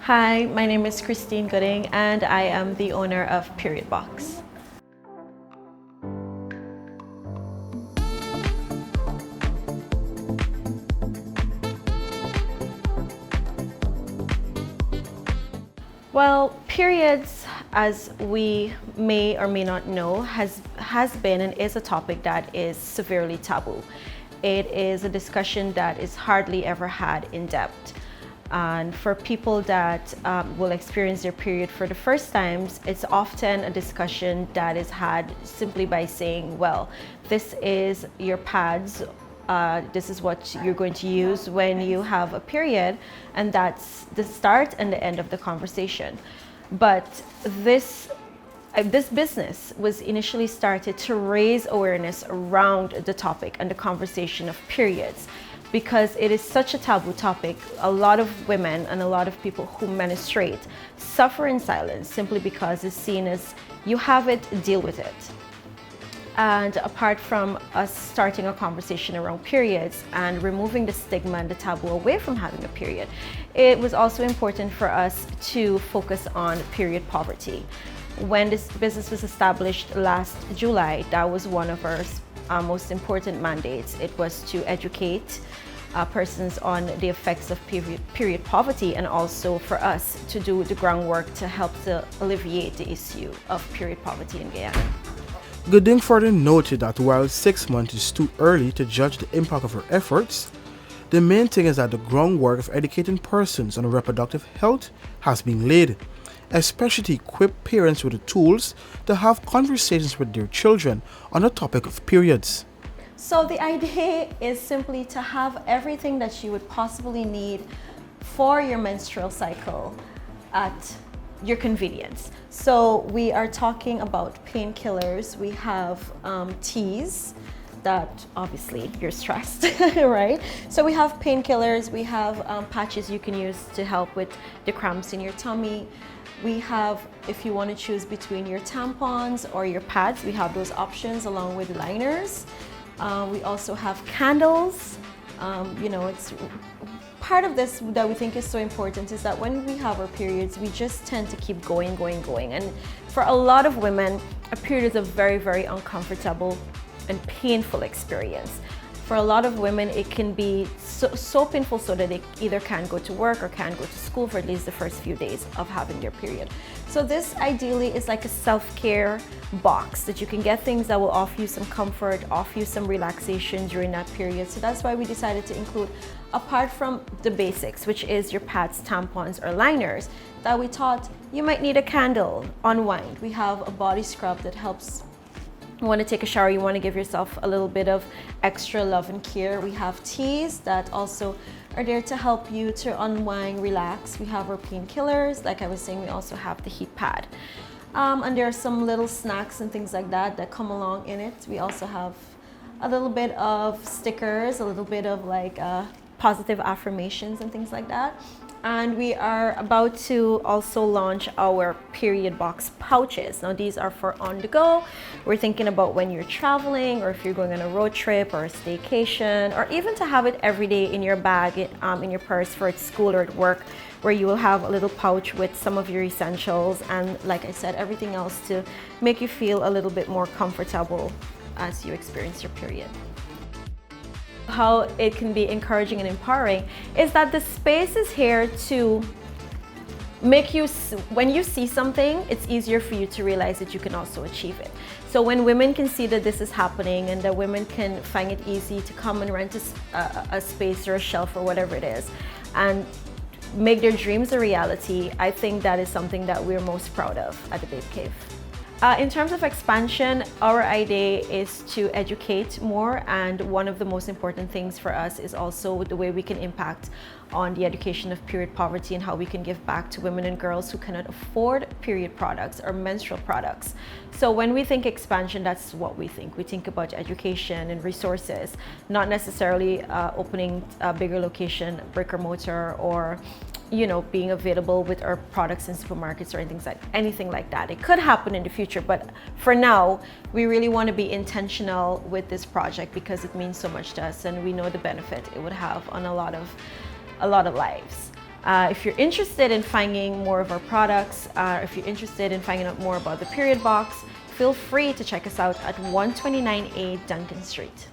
Hi, my name is Christine Gooding and I am the owner of Period Box. Well, periods, as we may or may not know, has been and is a topic that is severely taboo. It is a discussion that is hardly ever had in depth. And for people that will experience their period for the first times, it's often a discussion that is had simply by saying, well, this is your pads, this is what you're going to use when you have a period, and that's the start and the end of the conversation. But this business was initially started to raise awareness around the topic and the conversation of periods, because it is such a taboo topic. A lot of women and a lot of people who menstruate suffer in silence simply because it's seen as, you have it, deal with it. And apart from us starting a conversation around periods and removing the stigma and the taboo away from having a period, it was also important for us to focus on period poverty. When this business was established last July, that was one of our most important mandates. It was to educate persons on the effects of period poverty, and also for us to do the groundwork to help to alleviate the issue of period poverty in Guyana. Gooding further noted that while 6 months is too early to judge the impact of her efforts, the main thing is that the groundwork of educating persons on reproductive health has been laid, especially to equip parents with the tools to have conversations with their children on the topic of periods. So the idea is simply to have everything that you would possibly need for your menstrual cycle at your convenience. So we are talking about painkillers. We have teas that obviously you're stressed, right? So we have painkillers, we have patches you can use to help with the cramps in your tummy. We have, if you want to choose between your tampons or your pads, we have those options along with liners. We also have candles. It's part of this that we think is so important is that when we have our periods, we just tend to keep going. And for a lot of women, a period is a very, very uncomfortable and painful experience. For a lot of women, it can be so painful so that they either can't go to work or can't go to school for at least the first few days of having their period. So this ideally is like a self-care box that you can get things that will offer you some comfort, offer you some relaxation during that period. So that's why we decided to include, apart from the basics, which is your pads, tampons, or liners, that we thought you might need a candle, unwind. We have a body scrub that helps. You want to take a shower, you want to give yourself a little bit of extra love and care. We have teas that also are there to help you to unwind, relax. We have our painkillers. Like I was saying, we also have the heat pad. And there are some little snacks and things like that come along in it. We also have a little bit of stickers, a little bit of like positive affirmations and things like that. And we are about to also launch our period box pouches. Now these are for on the go. We're thinking about when you're traveling, or if you're going on a road trip or a staycation, or even to have it every day in your bag, in your purse for at school or at work, where you will have a little pouch with some of your essentials and, like I said, everything else to make you feel a little bit more comfortable as you experience your period. How it can be encouraging and empowering is that the space is here to make you, when you see something, it's easier for you to realize that you can also achieve it. So when women can see that this is happening and that women can find it easy to come and rent a space or a shelf or whatever it is and make their dreams a reality, I think that is something that we're most proud of at the Babe Cave. In terms of expansion, our idea is to educate more, and one of the most important things for us is also the way we can impact on the education of period poverty and how we can give back to women and girls who cannot afford period products or menstrual products. So when we think expansion, that's what we think. We think about education and resources, not necessarily opening a bigger location, brick or mortar, or being available with our products in supermarkets or anything like that. It could happen in the future, but for now, we really want to be intentional with this project because it means so much to us, and we know the benefit it would have on a lot of lives. If you're interested in finding more of our products, if you're interested in finding out more about the period box, feel free to check us out at 129A Duncan Street.